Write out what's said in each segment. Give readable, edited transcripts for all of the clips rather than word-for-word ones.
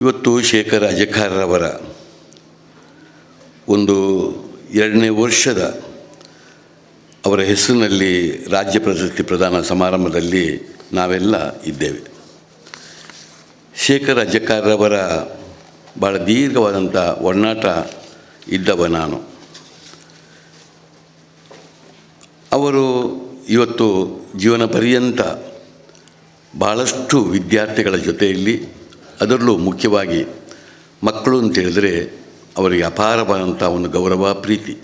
ಇವತ್ತು ಶೇಖರ್ ಅಜಕಾರ್ರವರ ಒಂದು 2ನೇ ವರ್ಷದ ಅವರ ಹೆಸರಿನಲ್ಲಿ ರಾಜ್ಯ ಪ್ರಶಸ್ತಿ ಪ್ರದಾನ ಸಮಾರಂಭದಲ್ಲಿ ನಾವೆಲ್ಲ ಇದ್ದೇವೆ. ಶೇಖರ್ ಅಜಕಾರ್ರವರ ಭಾಳ ದೀರ್ಘವಾದಂಥ ಒಡನಾಟ ಇದ್ದವ ನಾನು. ಅವರು ಇವತ್ತು ಜೀವನ ಪರ್ಯಂತ ಭಾಳಷ್ಟು ವಿದ್ಯಾರ್ಥಿಗಳ ಜೊತೆಯಲ್ಲಿ, ಅದರಲ್ಲೂ ಮುಖ್ಯವಾಗಿ ಮಕ್ಕಳು ಅಂತೇಳಿದರೆ ಅವರಿಗೆ ಅಪಾರವಾದಂಥ ಒಂದು ಗೌರವ, ಪ್ರೀತಿ.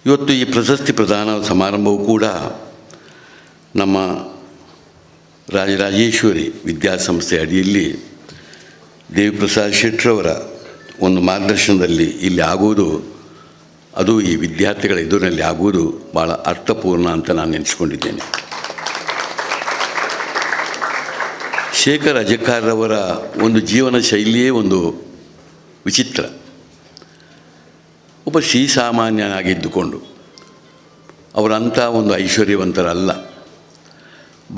ಇವತ್ತು ಈ ಪ್ರಶಸ್ತಿ ಪ್ರದಾನ ಸಮಾರಂಭವೂ ಕೂಡ ನಮ್ಮ ರಾಜರಾಜೇಶ್ವರಿ ವಿದ್ಯಾಸಂಸ್ಥೆ ಅಡಿಯಲ್ಲಿ ದೇವಿಪ್ರಸಾದ್ ಶೆಟ್ಟರವರ ಒಂದು ಮಾರ್ಗದರ್ಶನದಲ್ಲಿ ಇಲ್ಲಿ ಆಗುವುದು, ಅದು ಈ ವಿದ್ಯಾರ್ಥಿಗಳ ಎದುರಿನಲ್ಲಿ ಆಗುವುದು ಭಾಳ ಅರ್ಥಪೂರ್ಣ ಅಂತ ನಾನು ನೆನೆಸ್ಕೊಂಡಿದ್ದೇನೆ. ಶೇಖರ್ ಅಜಕಾರ್ರವರ ಒಂದು ಜೀವನ ಶೈಲಿಯೇ ಒಂದು ವಿಚಿತ್ರ. ಒಬ್ಬ ಶ್ರೀಸಾಮಾನ್ಯನಾಗಿದ್ದುಕೊಂಡು ಅವರಂಥ ಒಂದು ಐಶ್ವರ್ಯವಂತರಲ್ಲ.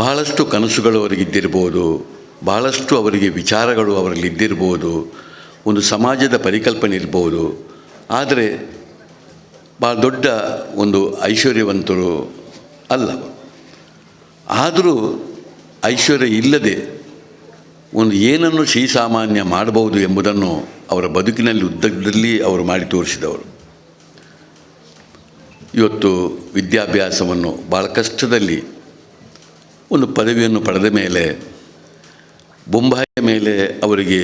ಬಹಳಷ್ಟು ಕನಸುಗಳು ಅವರಿಗಿದ್ದಿರ್ಬೋದು, ಬಹಳಷ್ಟು ಅವರಿಗೆ ವಿಚಾರಗಳು ಅವರಲ್ಲಿದ್ದಿರ್ಬೋದು, ಒಂದು ಸಮಾಜದ ಪರಿಕಲ್ಪನೆ ಇರ್ಬೋದು. ಆದರೆ ಭಾಳ ದೊಡ್ಡ ಒಂದು ಐಶ್ವರ್ಯವಂತರು ಅಲ್ಲ. ಆದರೂ ಐಶ್ವರ್ಯ ಇಲ್ಲದೆ ಒಂದು ಏನನ್ನು ಶ್ರೀಸಾಮಾನ್ಯ ಮಾಡಬಹುದು ಎಂಬುದನ್ನು ಅವರ ಬದುಕಿನಲ್ಲಿ ಉದ್ದದಲ್ಲಿ ಅವರು ಮಾಡಿ ತೋರಿಸಿದವರು. ಇವತ್ತು ವಿದ್ಯಾಭ್ಯಾಸವನ್ನು ಭಾಳ ಕಷ್ಟದಲ್ಲಿ ಒಂದು ಪದವಿಯನ್ನು ಪಡೆದ ಮೇಲೆ ಬೊಂಬಾಯಿಯ ಮೇಲೆ ಅವರಿಗೆ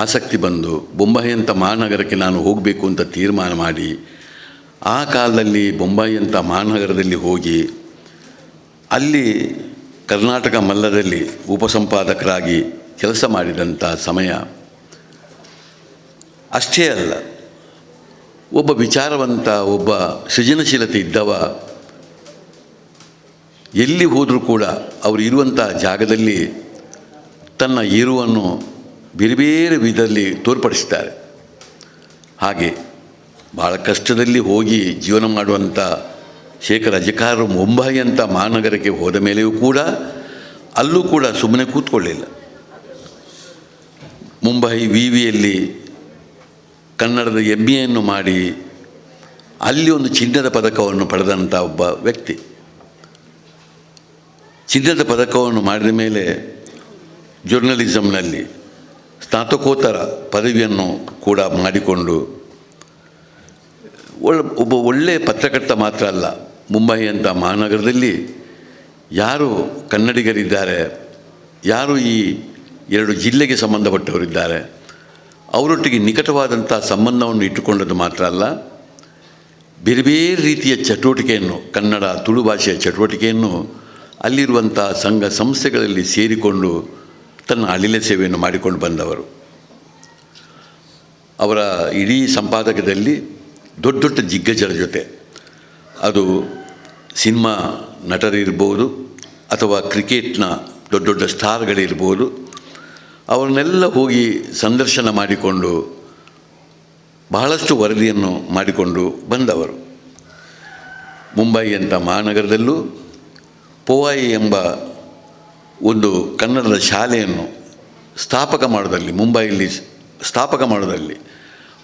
ಆಸಕ್ತಿ ಬಂದು, ಬೊಂಬಾಯಿಯಂಥ ಮಹಾನಗರಕ್ಕೆ ನಾನು ಹೋಗಬೇಕು ಅಂತ ತೀರ್ಮಾನ ಮಾಡಿ, ಆ ಕಾಲದಲ್ಲಿ ಬೊಂಬಾಯಿಯಂಥ ಮಹಾನಗರದಲ್ಲಿ ಹೋಗಿ ಅಲ್ಲಿ ಕರ್ನಾಟಕ ಮಲ್ಲದಲ್ಲಿ ಉಪಸಂಪಾದಕರಾಗಿ ಕೆಲಸ ಮಾಡಿದಂಥ ಸಮಯ. ಅಷ್ಟೇ ಅಲ್ಲ, ಒಬ್ಬ ವಿಚಾರವಂತ, ಒಬ್ಬ ಸೃಜನಶೀಲತೆ ಇದ್ದವ ಎಲ್ಲಿ ಹೋದರೂ ಕೂಡ ಅವರು ಇರುವಂಥ ಜಾಗದಲ್ಲಿ ತನ್ನ ಇರುವನ್ನು ಬೇರೆ ಬೇರೆ ವಿಧದಲ್ಲಿ ತೋರ್ಪಡಿಸ್ತಾರೆ. ಹಾಗೆ ಭಾಳ ಕಷ್ಟದಲ್ಲಿ ಹೋಗಿ ಜೀವನ ಮಾಡುವಂಥ ಶೇಖರ್ ಅಜಕಾರ್ ಮುಂಬೈ ಅಂತ ಮಹಾನಗರಕ್ಕೆ ಹೋದ ಮೇಲೆಯೂ ಕೂಡ ಅಲ್ಲೂ ಕೂಡ ಸುಮ್ಮನೆ ಕೂತ್ಕೊಳ್ಳಿಲ್ಲ. ಮುಂಬೈ ವಿವಿಯಲ್ಲಿ ಕನ್ನಡದ MA ಮಾಡಿ ಅಲ್ಲಿ ಒಂದು ಚಿನ್ನದ ಪದಕವನ್ನು ಪಡೆದಂಥ ಒಬ್ಬ ವ್ಯಕ್ತಿ. ಚಿನ್ನದ ಪದಕವನ್ನು ಮಾಡಿದ ಮೇಲೆ ಜರ್ನಲಿಸಮ್ನಲ್ಲಿ ಸ್ನಾತಕೋತ್ತರ ಪದವಿಯನ್ನು ಕೂಡ ಮಾಡಿಕೊಂಡು ಒಬ್ಬ ಒಳ್ಳೆಯ ಪತ್ರಕರ್ತ ಮಾತ್ರ ಅಲ್ಲ, ಮುಂಬೈ ಅಂತ ಮಹಾನಗರದಲ್ಲಿ ಯಾರು ಕನ್ನಡಿಗರಿದ್ದಾರೆ, ಯಾರು ಈ 2 ಜಿಲ್ಲೆಗೆ ಸಂಬಂಧಪಟ್ಟವರಿದ್ದಾರೆ, ಅವರೊಟ್ಟಿಗೆ ನಿಕಟವಾದಂಥ ಸಂಬಂಧವನ್ನು ಇಟ್ಟುಕೊಂಡದ್ದು ಮಾತ್ರ ಅಲ್ಲ, ಬೇರೆ ಬೇರೆ ರೀತಿಯ ಚಟುವಟಿಕೆಯನ್ನು, ಕನ್ನಡ ತುಳು ಭಾಷೆಯ ಚಟುವಟಿಕೆಯನ್ನು ಅಲ್ಲಿರುವಂಥ ಸಂಘ ಸಂಸ್ಥೆಗಳಲ್ಲಿ ಸೇರಿಕೊಂಡು ತನ್ನ ಅಳಿಲೆ ಸೇವೆಯನ್ನು ಮಾಡಿಕೊಂಡು ಬಂದವರು. ಅವರ ಇಡೀ ಸಂಪಾದಕದಲ್ಲಿ ದೊಡ್ಡ ದೊಡ್ಡ ದಿಗ್ಗಜರ ಜೊತೆ, ಅದು ಸಿನಿಮಾ ನಟರಿರ್ಬೋದು ಅಥವಾ ಕ್ರಿಕೆಟ್ನ ದೊಡ್ಡ ದೊಡ್ಡ ಸ್ಟಾರ್ಗಳಿರ್ಬೋದು, ಅವರನ್ನೆಲ್ಲ ಹೋಗಿ ಸಂದರ್ಶನ ಮಾಡಿಕೊಂಡು ಬಹಳಷ್ಟು ವರದಿಯನ್ನು ಮಾಡಿಕೊಂಡು ಬಂದವರು. ಮುಂಬೈ ಅಂತ ಮಹಾನಗರದಲ್ಲೂ ಪೋವಾಯಿ ಎಂಬ ಒಂದು ಕನ್ನಡದ ಶಾಲೆಯನ್ನು ಸ್ಥಾಪಕ ಮಾಡೋದಲ್ಲಿ, ಮುಂಬೈಯಲ್ಲಿ ಸ್ಥಾಪಕ ಮಾಡೋದಲ್ಲಿ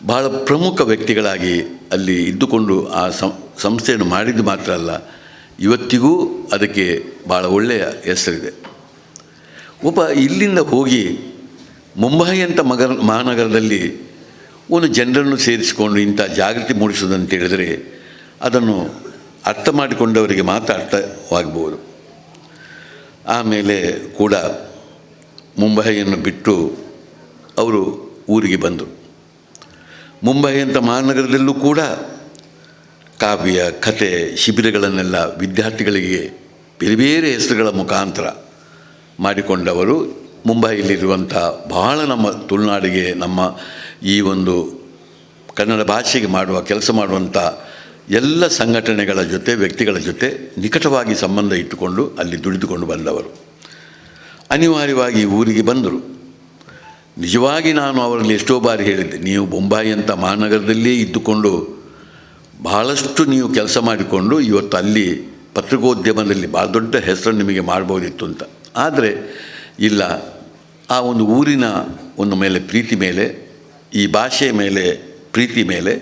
ಭಾಳ ಪ್ರಮುಖ ವ್ಯಕ್ತಿಗಳಾಗಿ ಅಲ್ಲಿ ಇದ್ದುಕೊಂಡು ಆ ಸಂಸ್ಥೆಯನ್ನು ಮಾಡಿದ್ದು ಮಾತ್ರ ಅಲ್ಲ, ಇವತ್ತಿಗೂ ಅದಕ್ಕೆ ಭಾಳ ಒಳ್ಳೆಯ ಹೆಸರಿದೆ. ಒಬ್ಬ ಇಲ್ಲಿಂದ ಹೋಗಿ ಮುಂಬೈ ಅಂತ ಮಹಾನಗರದಲ್ಲಿ ಒಂದು ಜನರನ್ನು ಸೇರಿಸಿಕೊಂಡು ಇಂಥ ಜಾಗೃತಿ ಮೂಡಿಸೋದಂತ ಹೇಳಿದರೆ ಅದನ್ನು ಅರ್ಥ ಮಾಡಿಕೊಂಡವರಿಗೆ ಮಾತ್ರ ಅರ್ಥವಾಗ್ಬೋದು. ಆಮೇಲೆ ಕೂಡ ಮುಂಬೈಯನ್ನು ಬಿಟ್ಟು ಅವರು ಊರಿಗೆ ಬಂದರು. ಮುಂಬೈ ಅಂತ ಮಹಾನಗರದಲ್ಲೂ ಕೂಡ ಕಾವ್ಯ, ಕಥೆ ಶಿಬಿರಗಳನ್ನೆಲ್ಲ ವಿದ್ಯಾರ್ಥಿಗಳಿಗೆ ಬೇರೆ ಬೇರೆ ಹೆಸರುಗಳ ಮುಖಾಂತರ ಮಾಡಿಕೊಂಡವರು. ಮುಂಬೈಯಲ್ಲಿರುವಂಥ ಬಹಳ ನಮ್ಮ ತುಳುನಾಡಿಗೆ, ನಮ್ಮ ಈ ಒಂದು ಕನ್ನಡ ಭಾಷೆಗೆ ಕೆಲಸ ಮಾಡುವಂಥ ಎಲ್ಲ ಸಂಘಟನೆಗಳ ಜೊತೆ, ವ್ಯಕ್ತಿಗಳ ಜೊತೆ ನಿಕಟವಾಗಿ ಸಂಬಂಧ ಇಟ್ಟುಕೊಂಡು ಅಲ್ಲಿ ದುಡಿದುಕೊಂಡು ಬಂದವರು. ಅನಿವಾರ್ಯವಾಗಿ ಊರಿಗೆ ಬಂದರು. ನಿಜವಾಗಿ ನಾನು ಅವರಲ್ಲಿ ಎಷ್ಟೋ ಬಾರಿ ಹೇಳಿದ್ದೆ, ನೀವು ಬೊಂಬಾಯಿ ಅಂತ ಮಹಾನಗರದಲ್ಲೇ ಇದ್ದುಕೊಂಡು ಬಹಳಷ್ಟು ನೀವು ಕೆಲಸ ಮಾಡಿಕೊಂಡು ಇವತ್ತು ಅಲ್ಲಿ ಪತ್ರಿಕೋದ್ಯಮದಲ್ಲಿ ಭಾಳ ದೊಡ್ಡ ಹೆಸರನ್ನು ನಿಮಗೆ ಮಾಡ್ಬೋದಿತ್ತು ಅಂತ. ಆದರೆ ಇಲ್ಲ, ಆ ಒಂದು ಊರಿನ ಒಂದು ಮೇಲೆ ಪ್ರೀತಿ ಮೇಲೆ, ಈ ಭಾಷೆಯ ಮೇಲೆ ಪ್ರೀತಿ ಮೇಲೆ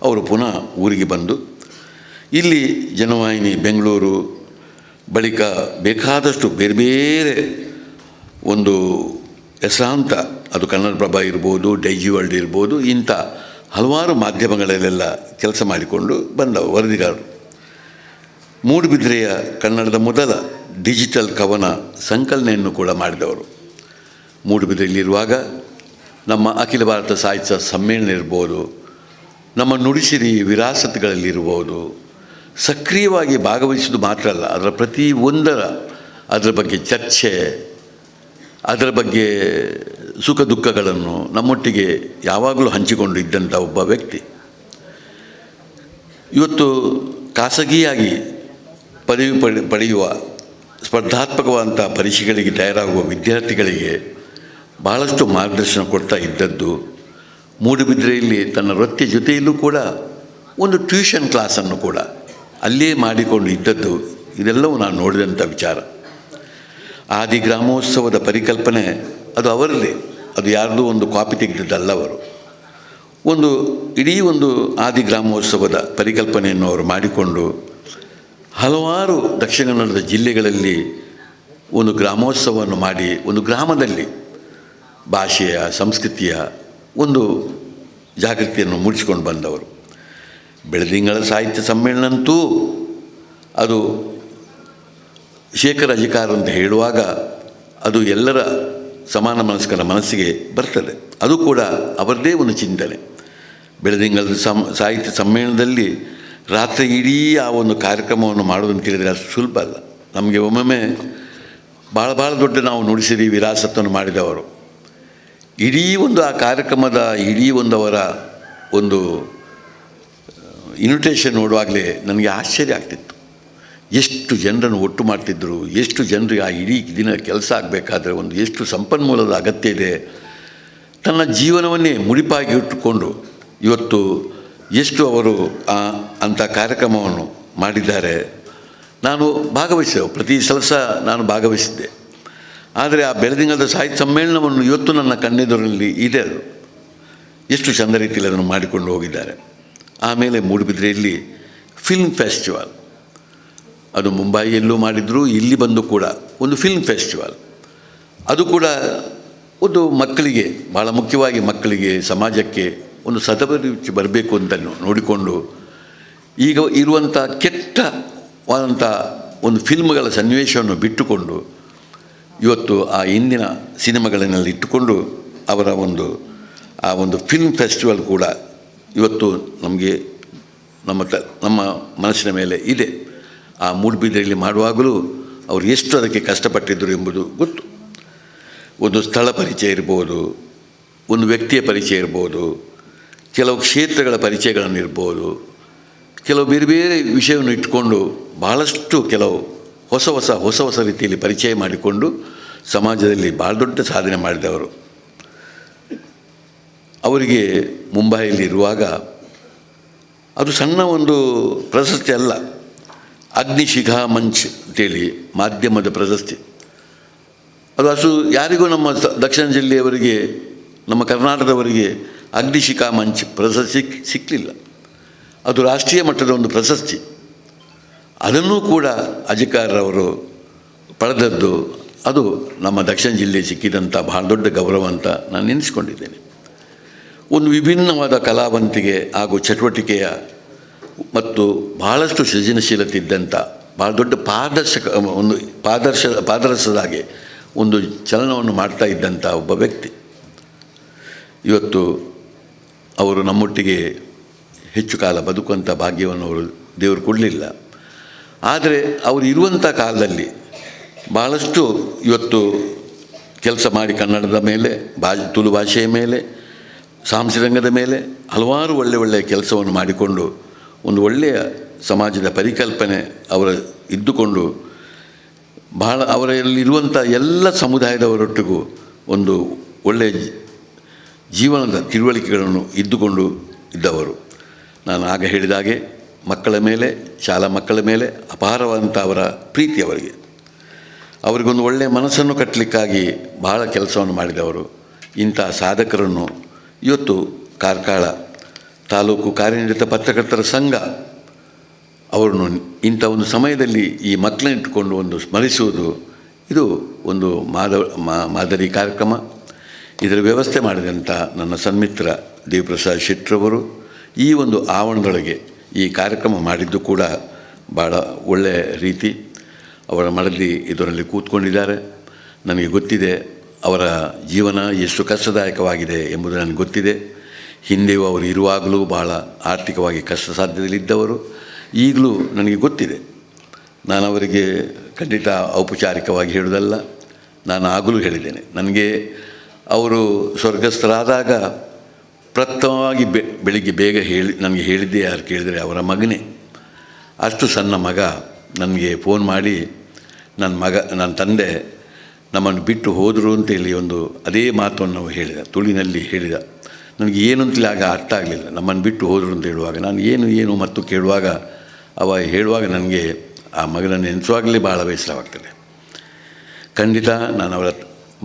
ಅವರು ಪುನಃ ಊರಿಗೆ ಬಂದು ಇಲ್ಲಿ ಜನವಾಹಿನಿ ಬೆಂಗಳೂರು, ಬಳಿಕ ಬೇಕಾದಷ್ಟು ಬೇರೆ ಬೇರೆ ಒಂದು ಹೆಸರಾಂತ, ಅದು ಕನ್ನಡಪ್ರಭ ಇರ್ಬೋದು, ಡೈಜಿ ವರ್ಲ್ಡ್ ಇರ್ಬೋದು, ಇಂಥ ಹಲವಾರು ಮಾಧ್ಯಮಗಳಲ್ಲೆಲ್ಲ ಕೆಲಸ ಮಾಡಿಕೊಂಡು ಬಂದವರು ವರದಿಗಾರರು. ಮೂಡುಬಿದಿರೆಯ ಕನ್ನಡದ ಮೊದಲ ಡಿಜಿಟಲ್ ಕವನ ಸಂಕಲನೆಯನ್ನು ಕೂಡ ಮಾಡಿದವರು. ಮೂಡುಬಿದಿರೆಯಲ್ಲಿರುವಾಗ ನಮ್ಮ ಅಖಿಲ ಭಾರತ ಸಾಹಿತ್ಯ ಸಮ್ಮೇಳನ ಇರ್ಬೋದು, ನಮ್ಮ ನುಡಿಸಿರಿ ವಿರಾಸತ್ಗಳಲ್ಲಿರ್ಬೋದು, ಸಕ್ರಿಯವಾಗಿ ಭಾಗವಹಿಸೋದು ಮಾತ್ರ ಅಲ್ಲ, ಅದರ ಅದರ ಬಗ್ಗೆ ಚರ್ಚೆ, ಅದರ ಬಗ್ಗೆ ಸುಖ ದುಃಖಗಳನ್ನು ನಮ್ಮೊಟ್ಟಿಗೆ ಯಾವಾಗಲೂ ಹಂಚಿಕೊಂಡು ಇದ್ದಂಥ ಒಬ್ಬ ವ್ಯಕ್ತಿ. ಇವತ್ತು ಖಾಸಗಿಯಾಗಿ ಪದವಿ ಪಡೆಯುವ ಸ್ಪರ್ಧಾತ್ಮಕವಾದಂಥ ಪರೀಕ್ಷೆಗಳಿಗೆ ತಯಾರಾಗುವ ವಿದ್ಯಾರ್ಥಿಗಳಿಗೆ ಭಾಳಷ್ಟು ಮಾರ್ಗದರ್ಶನ ಕೊಡ್ತಾ ಇದ್ದದ್ದು, ಮೂಡುಬಿದಿರೆಯಲ್ಲಿ ತನ್ನ ವೃತ್ತಿ ಜೊತೆಯಲ್ಲೂ ಕೂಡ ಒಂದು ಟ್ಯೂಷನ್ ಕ್ಲಾಸನ್ನು ಕೂಡ ಅಲ್ಲೇ ಮಾಡಿಕೊಂಡು ಇದ್ದದ್ದು, ಇದೆಲ್ಲವೂ ನಾನು ನೋಡಿದಂಥ ವಿಚಾರ. ಆದಿ ಗ್ರಾಮೋತ್ಸವದ ಪರಿಕಲ್ಪನೆ ಅದು ಅವರದೇ, ಅದು ಯಾರ್ದೂ ಒಂದು ಕಾಪಿ ತೆಗೆದಿದ್ದಲ್ಲ. ಅವರು ಇಡೀ ಒಂದು ಆದಿ ಗ್ರಾಮೋತ್ಸವದ ಪರಿಕಲ್ಪನೆಯನ್ನು ಅವರು ಮಾಡಿಕೊಂಡು ಹಲವಾರು ದಕ್ಷಿಣ ಕನ್ನಡದ ಜಿಲ್ಲೆಗಳಲ್ಲಿ ಒಂದು ಗ್ರಾಮೋತ್ಸವವನ್ನು ಮಾಡಿ ಒಂದು ಗ್ರಾಮದಲ್ಲಿ ಭಾಷೆಯ ಸಂಸ್ಕೃತಿಯ ಒಂದು ಜಾಗೃತಿಯನ್ನು ಮೂಡಿಸಿಕೊಂಡು ಬಂದವರು. ಬೆಳದಿಂಗಳ ಸಾಹಿತ್ಯ ಸಮ್ಮೇಳನ ಅಂತೂ ಅದು ಶೇಖರ ಅಜಿಕಾರ್ ಅಂತ ಹೇಳುವಾಗ ಅದು ಎಲ್ಲರ ಸಮಾನ ಮನಸ್ಕರ ಮನಸ್ಸಿಗೆ ಬರ್ತದೆ. ಅದು ಕೂಡ ಅವರದೇ ಒಂದು ಚಿಂತನೆ. ಬೆಳದಿಂಗಳದ ಸಾಹಿತ್ಯ ಸಮ್ಮೇಳನದಲ್ಲಿ ರಾತ್ರಿ ಇಡೀ ಆ ಒಂದು ಕಾರ್ಯಕ್ರಮವನ್ನು ಮಾಡೋದು ಅಂತ ಹೇಳಿದರೆ ಅಷ್ಟು ಸುಲಭ ಅಲ್ಲ. ನಮಗೆ ಒಮ್ಮೊಮ್ಮೆ ಭಾಳ ದೊಡ್ಡ ನಾವು ನುಡಿಸಿರಿ ವಿರಾಸತ್ತನ್ನು ಮಾಡಿದವರು. ಇಡೀ ಒಂದು ಆ ಕಾರ್ಯಕ್ರಮದ ಇಡೀ ಒಂದು ಅವರ ಒಂದು ಇನ್ವಿಟೇಷನ್ ನೋಡುವಾಗಲೇ ನನಗೆ ಆಶ್ಚರ್ಯ ಆಗ್ತಿತ್ತು. ಎಷ್ಟು ಜನರನ್ನು ಒಟ್ಟು ಮಾಡ್ತಿದ್ದರು, ಎಷ್ಟು ಜನರಿಗೆ ಆ ಇಡೀ ದಿನ ಕೆಲಸ ಆಗಬೇಕಾದ್ರೆ ಒಂದು ಎಷ್ಟು ಸಂಪನ್ಮೂಲದ ಅಗತ್ಯ ಇದೆ. ತನ್ನ ಜೀವನವನ್ನೇ ಮುಡಿಪಾಗಿ ಇಟ್ಟುಕೊಂಡು ಇವತ್ತು ಎಷ್ಟು ಅವರು ಅಂಥ ಕಾರ್ಯಕ್ರಮವನ್ನು ಮಾಡಿದ್ದಾರೆ. ನಾನು ಭಾಗವಹಿಸಿದೆ, ಪ್ರತಿ ಸಲ ನಾನು ಭಾಗವಹಿಸಿದ್ದೆ. ಆದರೆ ಆ ಬೆಳದಿಂಗಳದ ಸಾಹಿತ್ಯ ಸಮ್ಮೇಳನವನ್ನು ಇವತ್ತು ನನ್ನ ಕಣ್ಣೆದುರಲ್ಲಿ ಇದೆ. ಅದು ಎಷ್ಟು ಚಂದ ರೀತಿಯಲ್ಲಿ ಅದನ್ನು ಮಾಡಿಕೊಂಡು ಹೋಗಿದ್ದಾರೆ. ಆಮೇಲೆ ಮೂಡುಬಿದಿರೆಯಲ್ಲಿ ಫಿಲ್ಮ್ ಫೆಸ್ಟಿವಲ್, ಅದು ಮುಂಬೈಯಲ್ಲೂ ಮಾಡಿದರು, ಇಲ್ಲಿ ಬಂದು ಕೂಡ ಒಂದು ಫಿಲ್ಮ್ ಫೆಸ್ಟಿವಲ್. ಅದು ಕೂಡ ಒಂದು ಮಕ್ಕಳಿಗೆ, ಭಾಳ ಮುಖ್ಯವಾಗಿ ಮಕ್ಕಳಿಗೆ, ಸಮಾಜಕ್ಕೆ ಒಂದು ಸದಭಿರುಚಿ ಬರಬೇಕು ಅಂತ ನೋಡಿಕೊಂಡು ಈಗ ಇರುವಂಥ ಕೆಟ್ಟವಾದಂಥ ಒಂದು ಫಿಲ್ಮ್ಗಳ ಸನ್ನಿವೇಶವನ್ನು ಬಿಟ್ಟುಕೊಂಡು ಇವತ್ತು ಆ ಹಿಂದಿನ ಸಿನಿಮಾಗಳನ್ನೆಲ್ಲ ಇಟ್ಟುಕೊಂಡು ಅವರ ಆ ಒಂದು ಫಿಲ್ಮ್ ಫೆಸ್ಟಿವಲ್ ಕೂಡ ಇವತ್ತು ನಮಗೆ ನಮ್ಮ ಮನಸ್ಸಿನ ಮೇಲೆ ಇದೆ. ಆ ಮೂಡುಬಿದಿರೆಯಲ್ಲಿ ಮಾಡುವಾಗಲೂ ಅವರು ಎಷ್ಟು ಅದಕ್ಕೆ ಕಷ್ಟಪಟ್ಟಿದ್ದರು ಎಂಬುದು ಗೊತ್ತು. ಒಂದು ಸ್ಥಳ ಪರಿಚಯ ಇರ್ಬೋದು, ಒಂದು ವ್ಯಕ್ತಿಯ ಪರಿಚಯ ಇರ್ಬೋದು, ಕೆಲವು ಕ್ಷೇತ್ರಗಳ ಪರಿಚಯಗಳನ್ನಿರ್ಬೋದು, ಕೆಲವು ಬೇರೆ ಬೇರೆ ವಿಷಯವನ್ನು ಇಟ್ಕೊಂಡು ಭಾಳಷ್ಟು ಕೆಲವು ಹೊಸ ರೀತಿಯಲ್ಲಿ ಪರಿಚಯ ಮಾಡಿಕೊಂಡು ಸಮಾಜದಲ್ಲಿ ಭಾಳ ದೊಡ್ಡ ಸಾಧನೆ ಮಾಡಿದವರು. ಅವರಿಗೆ ಮುಂಬೈಯಲ್ಲಿ ಇರುವಾಗ ಅದು ಸಣ್ಣ ಒಂದು ಪ್ರಶಸ್ತಿ ಅಲ್ಲ, ಅಗ್ನಿಶಿಖಾ ಮಂಚ್ ಅಂತೇಳಿ ಮಾಧ್ಯಮದ ಪ್ರಶಸ್ತಿ. ಅದು ಯಾರಿಗೂ ನಮ್ಮ ದಕ್ಷಿಣ ಜಿಲ್ಲೆಯವರಿಗೆ, ನಮ್ಮ ಕರ್ನಾಟಕದವರಿಗೆ ಅಗ್ನಿಶಿಖಾ ಮಂಚ್ ಪ್ರಶಸ್ತಿ ಸಿಕ್ಕಲಿಲ್ಲ. ಅದು ರಾಷ್ಟ್ರೀಯ ಮಟ್ಟದ ಒಂದು ಪ್ರಶಸ್ತಿ. ಅದನ್ನೂ ಕೂಡ ಅಜಿಕಾರ್ರವರು ಪಡೆದದ್ದು ಅದು ನಮ್ಮ ದಕ್ಷಿಣ ಜಿಲ್ಲೆ ಸಿಕ್ಕಿದಂಥ ಭಾಳ ದೊಡ್ಡ ಗೌರವ ಅಂತ ನಾನು ನೆನೆಸ್ಕೊಂಡಿದ್ದೇನೆ. ಒಂದು ವಿಭಿನ್ನವಾದ ಕಲಾವಂತಿಕೆ ಹಾಗೂ ಚಟುವಟಿಕೆಯ ಮತ್ತು ಭಾಳಷ್ಟು ಸೃಜನಶೀಲತೆ ಇದ್ದಂಥ ಭಾಳ ದೊಡ್ಡ ಪಾದರಸದಾಗೆ ಒಂದು ಚಲನವನ್ನು ಮಾಡ್ತಾ ಇದ್ದಂಥ ಒಬ್ಬ ವ್ಯಕ್ತಿ. ಇವತ್ತು ಅವರು ನಮ್ಮೊಟ್ಟಿಗೆ ಹೆಚ್ಚು ಕಾಲ ಬದುಕುವಂಥ ಭಾಗ್ಯವನ್ನು ಅವರು ದೇವರು ಕೊಡಲಿಲ್ಲ. ಆದರೆ ಅವರು ಇರುವಂಥ ಕಾಲದಲ್ಲಿ ಭಾಳಷ್ಟು ಇವತ್ತು ಕೆಲಸ ಮಾಡಿ ಕನ್ನಡದ ಮೇಲೆ, ತುಳು ಭಾಷೆಯ ಮೇಲೆ, ಸಾಂಸ್ಕೃತಿಕ ಮೇಲೆ ಹಲವಾರು ಒಳ್ಳೆಯ ಕೆಲಸವನ್ನು ಮಾಡಿಕೊಂಡು ಒಂದು ಒಳ್ಳೆಯ ಸಮಾಜದ ಪರಿಕಲ್ಪನೆ ಅವರ ಇದ್ದುಕೊಂಡು ಅವರಲ್ಲಿರುವಂಥ ಎಲ್ಲ ಸಮುದಾಯದವರೊಟ್ಟಿಗೂ ಒಂದು ಒಳ್ಳೆಯ ಜೀವನದ ತಿಳುವಳಿಕೆಗಳನ್ನು ಇದ್ದುಕೊಂಡು ಇದ್ದವರು. ನಾನು ಆಗ ಹೇಳಿದಾಗೆ ಮಕ್ಕಳ ಮೇಲೆ, ಶಾಲಾ ಮಕ್ಕಳ ಮೇಲೆ ಅಪಾರವಾದಂಥ ಅವರ ಪ್ರೀತಿ ಅವರಿಗೆ. ಅವರಿಗೊಂದು ಒಳ್ಳೆಯ ಮನಸ್ಸನ್ನು ಕಟ್ಟಲಿಕ್ಕಾಗಿ ಬಹಳ ಕೆಲಸವನ್ನು ಮಾಡಿದವರು. ಇಂಥ ಸಾಧಕರನ್ನು ಇವತ್ತು ಕಾರ್ಕಳ ತಾಲೂಕು ಕಾರ್ಯನಿರತ ಪತ್ರಕರ್ತರ ಸಂಘ ಅವರನ್ನು ಇಂಥ ಒಂದು ಸಮಯದಲ್ಲಿ ಈ ಮಕ್ಕಳನ್ನ ಇಟ್ಟುಕೊಂಡು ಒಂದು ಸ್ಮರಿಸುವುದು ಇದು ಒಂದು ಮಾದರಿ ಕಾರ್ಯಕ್ರಮ. ಇದರ ವ್ಯವಸ್ಥೆ ಮಾಡಿದಂಥ ನನ್ನ ಸನ್ಮಿತ್ರ ದೇವಪ್ರಸಾದ್ ಶೆಟ್ಟರವರು ಈ ಒಂದು ಆವರಣದೊಳಗೆ ಈ ಕಾರ್ಯಕ್ರಮ ಮಾಡಿದ್ದು ಕೂಡ ಭಾಳ ಒಳ್ಳೆಯ ರೀತಿ. ಅವರ ಮಡದಿ ಇದರಲ್ಲಿ ಕೂತ್ಕೊಂಡಿದ್ದಾರೆ. ನನಗೆ ಗೊತ್ತಿದೆ ಅವರ ಜೀವನ ಎಷ್ಟು ಕಷ್ಟದಾಯಕವಾಗಿದೆ ಎಂಬುದು ನನಗೆ ಗೊತ್ತಿದೆ. ಹಿಂದೆಯೂ ಅವರು ಇರುವಾಗಲೂ ಭಾಳ ಆರ್ಥಿಕವಾಗಿ ಕಷ್ಟ ಸಾಧ್ಯದಲ್ಲಿದ್ದವರು. ಈಗಲೂ ನನಗೆ ಗೊತ್ತಿದೆ. ನಾನು ಅವರಿಗೆ ಖಂಡಿತ ಔಪಚಾರಿಕವಾಗಿ ಹೇಳೋದಲ್ಲ, ನಾನು ಆಗಲೂ ಹೇಳಿದ್ದೇನೆ. ನನಗೆ ಅವರು ಸ್ವರ್ಗಸ್ಥರಾದಾಗ ಪ್ರಥಮವಾಗಿ ಬೆಳಿಗ್ಗೆ ಬೇಗ ನನಗೆ ಹೇಳಿದ್ದೆ ಯಾರು ಕೇಳಿದರೆ ಅವರ ಮಗನೇ. ಅಷ್ಟು ಸಣ್ಣ ಮಗ ನನಗೆ ಫೋನ್ ಮಾಡಿ ನನ್ನ ತಂದೆ ನಮ್ಮನ್ನು ಬಿಟ್ಟು ಹೋದರು ಅಂತೇಳಿ ಒಂದು ಅದೇ ಮಾತನ್ನು ನಾವು ಹೇಳಿದ, ತುಳಿನಲ್ಲಿ ಹೇಳಿದ. ನನಗೆ ಏನು ಅಂತಲೇ ಆಗ ಅರ್ಥ ಆಗಲಿಲ್ಲ. ನಮ್ಮನ್ನು ಬಿಟ್ಟು ಹೋದರು ಅಂತ ಹೇಳುವಾಗ ನಾನು ಏನು ಮತ್ತು ಕೇಳುವಾಗ ಹೇಳುವಾಗ ನನಗೆ ಆ ಮಗನನ್ನು ನೆನೆಸುವಾಗಲೇ ಭಾಳ ಬೇಸರವಾಗ್ತದೆ. ಖಂಡಿತ ನಾನು ಅವರ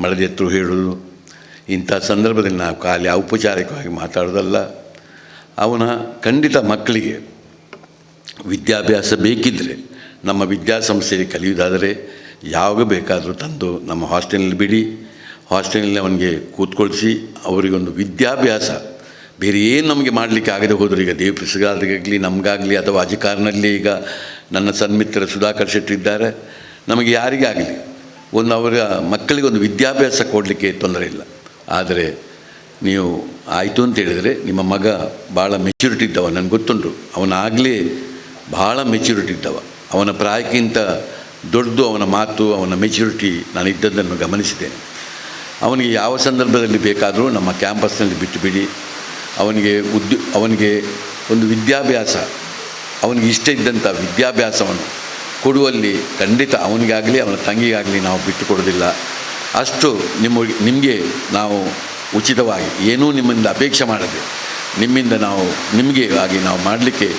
ಮಡದಿ ಹತ್ರ ಹೇಳೋದು, ಇಂಥ ಸಂದರ್ಭದಲ್ಲಿ ನಾವು ಖಾಲಿ ಔಪಚಾರಿಕವಾಗಿ ಮಾತಾಡೋದಲ್ಲ. ಅವನ ಖಂಡಿತ ಮಕ್ಕಳಿಗೆ ವಿದ್ಯಾಭ್ಯಾಸ ಬೇಕಿದ್ದರೆ ನಮ್ಮ ವಿದ್ಯಾಸಂಸ್ಥೆಯಲ್ಲಿ ಕಲಿಯುವುದಾದರೆ ಯಾವಾಗ ಬೇಕಾದರೂ ತಂದು ನಮ್ಮ ಹಾಸ್ಟೆಲ್ನಲ್ಲಿ ಬಿಡಿ. ಹಾಸ್ಟೆಲ್ನಲ್ಲಿ ಅವನಿಗೆ ಕೂತ್ಕೊಳಿಸಿ ಅವರಿಗೊಂದು ವಿದ್ಯಾಭ್ಯಾಸ ಬೇರೆ ಏನು ನಮಗೆ ಮಾಡಲಿಕ್ಕೆ ಆಗದೆ ಹೋದರೂ, ಈಗ ದೇವಪ್ರಸಾದ್ಗಾಗಲಿ ನಮಗಾಗಲಿ ಅಥವಾ ಅಧಿಕಾರನಲ್ಲಿ ಈಗ ನನ್ನ ಸನ್ಮಿತ್ರ ಸುಧಾಕರ್ ಶೆಟ್ಟಿ ಇದ್ದಾರೆ, ನಮಗೆ ಯಾರಿಗೇ ಆಗಲಿ ಒಂದು ಅವರ ಮಕ್ಕಳಿಗೊಂದು ವಿದ್ಯಾಭ್ಯಾಸ ಕೊಡಲಿಕ್ಕೆ ತೊಂದರೆ ಇಲ್ಲ. ಆದರೆ ನೀವು ಆಯಿತು ಅಂತ ಹೇಳಿದರೆ ನಿಮ್ಮ ಮಗ ಭಾಳ ಮೆಚ್ಯೂರಿಟಿ ಇದ್ದವ, ನನಗೆ ಗೊತ್ತುಂಟು. ಅವನಾಗಲೇ ಭಾಳ ಮೆಚ್ಯೂರಿಟಿ ಇದ್ದವ. ಅವನ ಪ್ರಾಯಕ್ಕಿಂತ ದೊಡ್ಡದು ಅವನ ಮಾತು, ಅವನ ಮೆಚ್ಯೂರಿಟಿ ನಾನು ಇದ್ದದ್ದನ್ನು ಗಮನಿಸಿದ್ದೇನೆ. ಅವನಿಗೆ ಯಾವ ಸಂದರ್ಭದಲ್ಲಿ ಬೇಕಾದರೂ ನಮ್ಮ ಕ್ಯಾಂಪಸ್ನಲ್ಲಿ ಬಿಟ್ಟು ಬಿಡಿ. ಅವನಿಗೆ ಒಂದು ವಿದ್ಯಾಭ್ಯಾಸ, ಅವನಿಗೆ ಇಷ್ಟ ಇದ್ದಂಥ ವಿದ್ಯಾಭ್ಯಾಸವನ್ನು ಕೊಡುವಲ್ಲಿ ಖಂಡಿತ ಅವನಿಗಾಗಲಿ ಅವನ ತಂಗಿಗಾಗಲಿ ನಾವು ಬಿಟ್ಟು ಕೊಡೋದಿಲ್ಲ. ಅಷ್ಟು ನಿಮಗೆ ನಾವು ಉಚಿತವಾಗಿ ಏನೂ ನಿಮ್ಮಿಂದ ಅಪೇಕ್ಷೆ ಮಾಡದೆ ನಿಮಗೆ ಆಗಿ ನಾವು ಮಾಡಲಿಕ್ಕೆ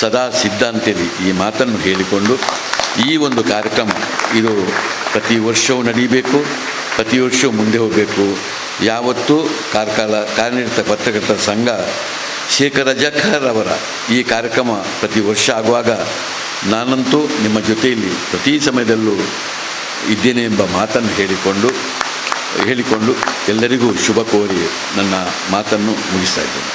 ಸದಾ ಸಿದ್ಧ ಅಂತೇಳಿ ಈ ಮಾತನ್ನು ಹೇಳಿಕೊಂಡು ಈ ಒಂದು ಕಾರ್ಯಕ್ರಮ ಇದು ಪ್ರತಿ ವರ್ಷವೂ ನಡೀಬೇಕು, ಪ್ರತಿ ವರ್ಷವೂ ಮುಂದೆ ಹೋಗಬೇಕು. ಯಾವತ್ತೂ ಕಾರ್ಯನಿರತ ಪತ್ರಕರ್ತರ ಸಂಘ ಶೇಖರ್ ರಜಾಕರ್ ಅವರ ಈ ಕಾರ್ಯಕ್ರಮ ಪ್ರತಿ ವರ್ಷ ಆಗುವಾಗ ನಾನಂತೂ ನಿಮ್ಮ ಜೊತೆಯಲ್ಲಿ ಪ್ರತಿ ಸಮಯದಲ್ಲೂ ಇದ್ದೇನೆ ಎಂಬ ಮಾತನ್ನು ಹೇಳಿಕೊಂಡು ಎಲ್ಲರಿಗೂ ಶುಭ ಕೋರಿ ನನ್ನ ಮಾತನ್ನು ಮುಗಿಸ್ತಾ ಇದ್ದೇನೆ.